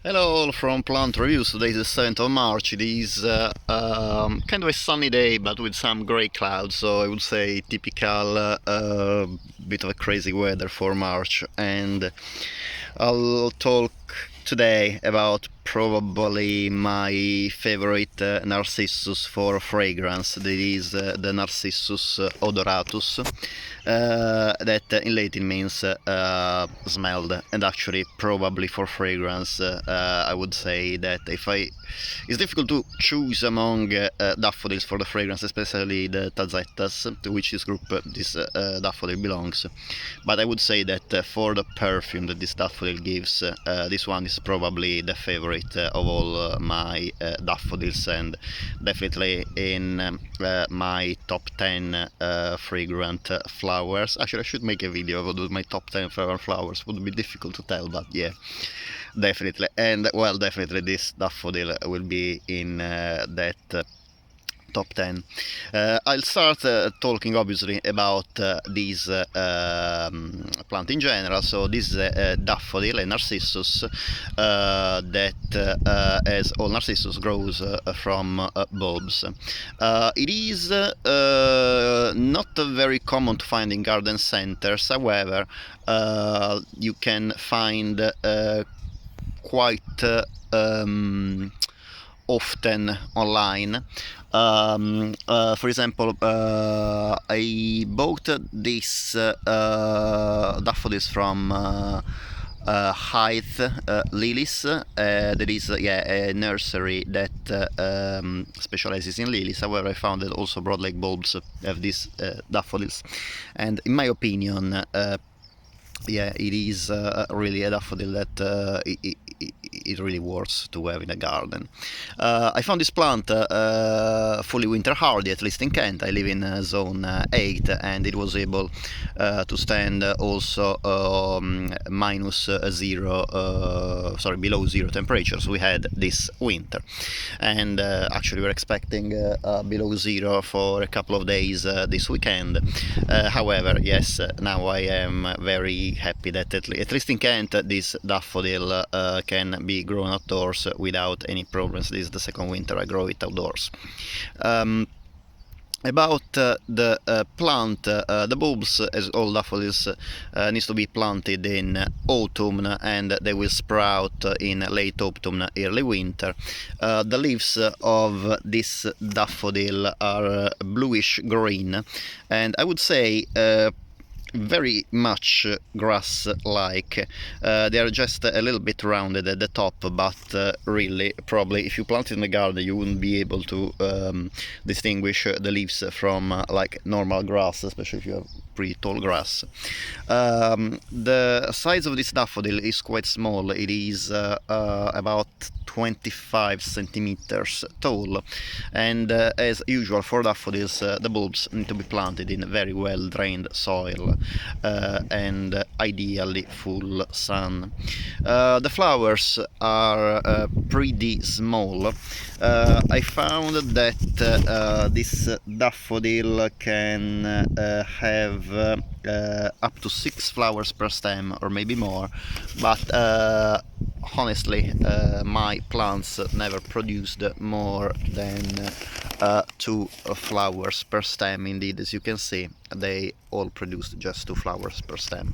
Hello all from Plant Reviews. Today is the 7th of March. It is kind of a sunny day but with some grey clouds, so I would say typical bit of a crazy weather for March. And I'll talk today about probably my favorite Narcissus for fragrance. That is the Narcissus Odoratus. That in Latin means smelled, and actually probably for fragrance I would say that it's difficult to choose among daffodils for the fragrance, especially the Tazettas, to which this group this daffodil belongs. But I would say that for the perfume that this daffodil gives, this one is probably the favorite of all my daffodils, and definitely in my top 10 fragrant flowers. Actually, I should make a video about my top 10 fragrant flowers. Would be difficult to tell, but yeah, definitely. And well, definitely this daffodil will be in that top 10. I'll start talking obviously about this plant in general. So this is a daffodil, a narcissus that, as all narcissus, grows from bulbs. It is not very common to find in garden centers. However, you can find quite often online. For example, I bought this daffodils from Hythe Lilies. There is a nursery that specializes in lilies. However, I found that also broadleaf bulbs have these daffodils, and in my opinion, it is really a daffodil that it really worth to have in a garden. I found this plant fully winter hardy, at least in Kent. I live in zone 8, and it was able to stand also below zero temperatures we had this winter. And actually we're expecting below zero for a couple of days this weekend. However, yes, now I am very happy that at least in Kent this daffodil can be grown outdoors without any problems. This is the second winter I grow it outdoors. About the plant, the bulbs, as all daffodils, needs to be planted in autumn, and they will sprout in late autumn, early winter. The leaves of this daffodil are bluish-green, and I would say very much grass-like. They are just a little bit rounded at the top, but really, probably if you plant it in the garden, you wouldn't be able to distinguish the leaves from like normal grass, especially if you have pretty tall grass. The size of this daffodil is quite small. It is about 25 centimeters tall, and as usual for daffodils, the bulbs need to be planted in very well drained soil and ideally full sun. The flowers are pretty small. I found that this daffodil can have up to 6 flowers per stem, or maybe more, but honestly, my plants never produced more than 2 flowers per stem. Indeed, as you can see, they all produced just 2 flowers per stem.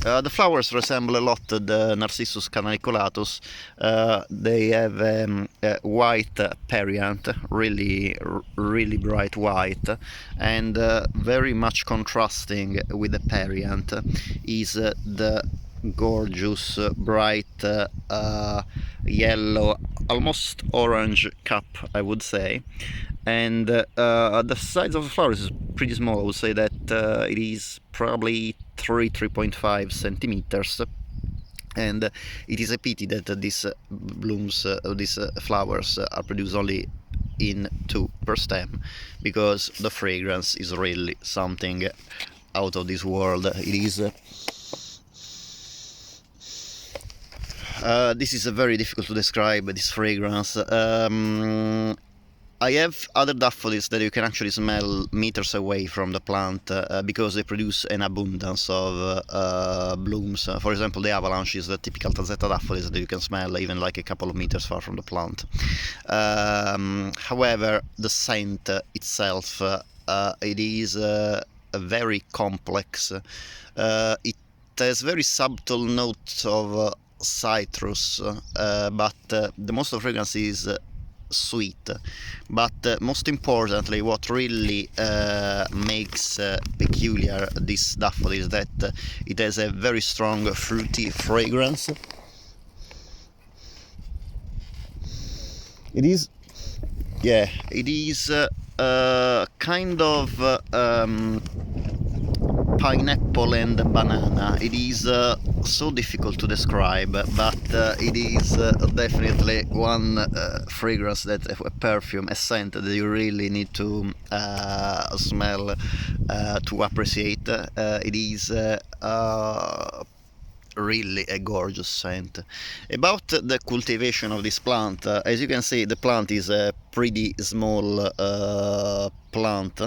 The flowers resemble a lot the Narcissus caniculatus. They have a white perianth, really bright white, and very much contrasting with the perianth is the gorgeous bright yellow, almost orange cup, I would say. And the size of the flowers is pretty small. I would say that it is probably 3.5 centimeters. And it is a pity that these these flowers are produced only in 2 per stem, because the fragrance is really something out of this world. It is this is very difficult to describe, this fragrance. I have other daffodils that you can actually smell meters away from the plant because they produce an abundance of blooms. For example, the avalanche is the typical Tazetta daffodils that you can smell even like a couple of meters far from the plant. However, the scent itself, it is very complex. It has very subtle notes of citrus, but the most of the fragrance is sweet. But most importantly, what really makes peculiar this daffodil is that it has a very strong fruity fragrance. It is, yeah, it is kind of pineapple and banana. It is so difficult to describe, but it is definitely one fragrance, that a perfume, a scent that you really need to smell to appreciate. It is really a gorgeous scent. About the cultivation of this plant, as you can see, the plant is a pretty small plant,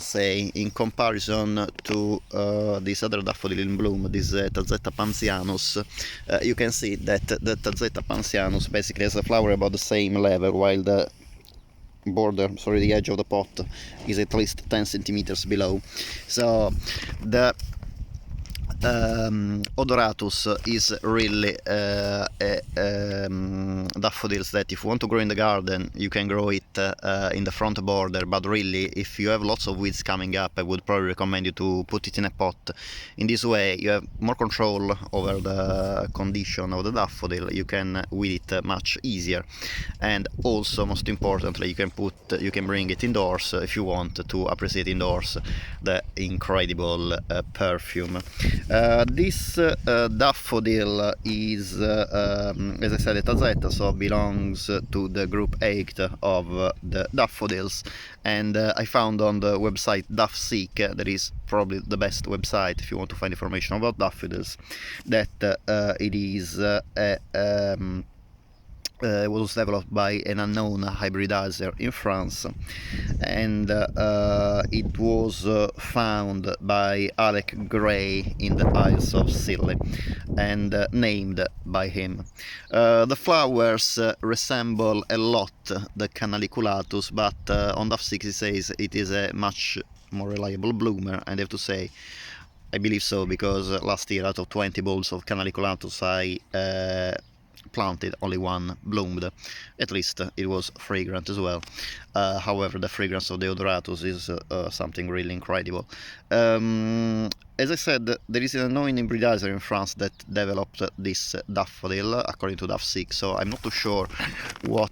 say, in comparison to this other daffodil in bloom, this Tazetta pansianus. You can see that the Tazetta pansianus basically has a flower about the same level, while the the edge of the pot is at least 10 centimeters below. So the Odoratus is really a daffodils that if you want to grow in the garden, you can grow it in the front border, but really if you have lots of weeds coming up, I would probably recommend you to put it in a pot. In this way you have more control over the condition of the daffodil, you can weed it much easier, and also most importantly you can bring it indoors if you want to appreciate indoors the incredible perfume. This daffodil is, as I said, a Tazetta, so belongs to the group 8 of the daffodils, and I found on the website DaffSeek, that is probably the best website if you want to find information about daffodils, that it is was developed by an unknown hybridizer in France, and it was found by Alec Gray in the Isles of Scilly and named by him. The flowers resemble a lot the Canaliculatus, but on DaffSeek it says it is a much more reliable bloomer, and I have to say I believe so, because last year out of 20 bulbs of Canaliculatus I planted, only one bloomed. At least it was fragrant as well. However, the fragrance of the Odoratus is something really incredible. As I said, there is an unknown hybridizer in France that developed this daffodil, according to DaffSeek, so I'm not too sure what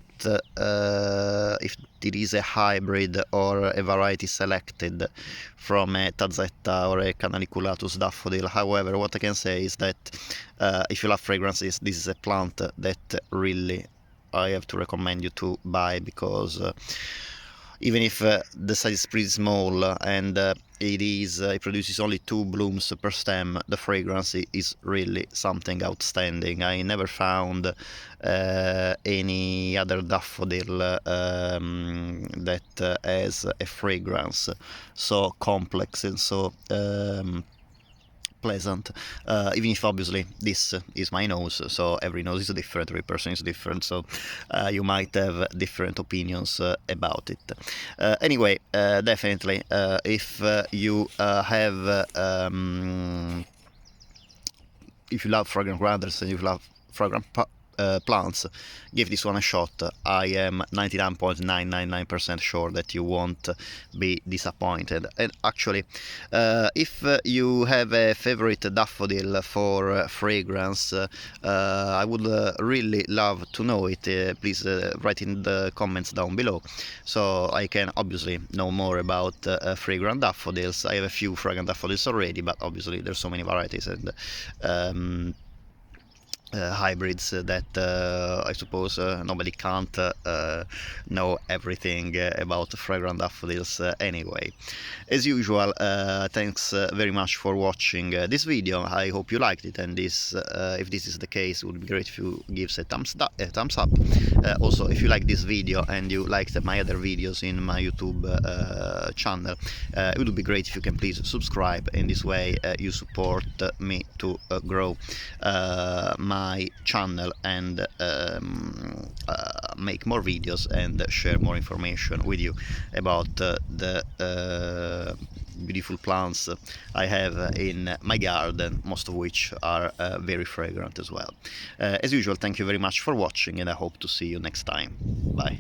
if it is a hybrid or a variety selected from a Tazetta or a Canaliculatus daffodil. However, what I can say is that if you love fragrances, this is a plant that really I have to recommend you to buy, because even if the size is pretty small and it produces only 2 blooms per stem, the fragrance is really something outstanding. I never found any other daffodil that has a fragrance so complex and so pleasant, even if obviously this is my nose, so every nose is different, every person is different, so you might have different opinions about it. Anyway, definitely if you have if you love fragrant granders and you love fragrant plants, give this one a shot. I am 99.999% sure that you won't be disappointed. And actually, if you have a favorite daffodil for fragrance, I would really love to know it. Please write in the comments down below, so I can obviously know more about fragrant daffodils. I have a few fragrant daffodils already, but obviously there's so many varieties, and hybrids that I suppose nobody can't know everything about fragrant daffodils anyway. As usual, thanks very much for watching this video. I hope you liked it, and if this is the case, it would be great if you give a thumbs up. Also, if you like this video and you liked my other videos in my YouTube channel, it would be great if you can please subscribe. In this way you support me to grow my channel and make more videos and share more information with you about the beautiful plants I have in my garden, most of which are very fragrant as well. As usual, thank you very much for watching, and I hope to see you next time. Bye.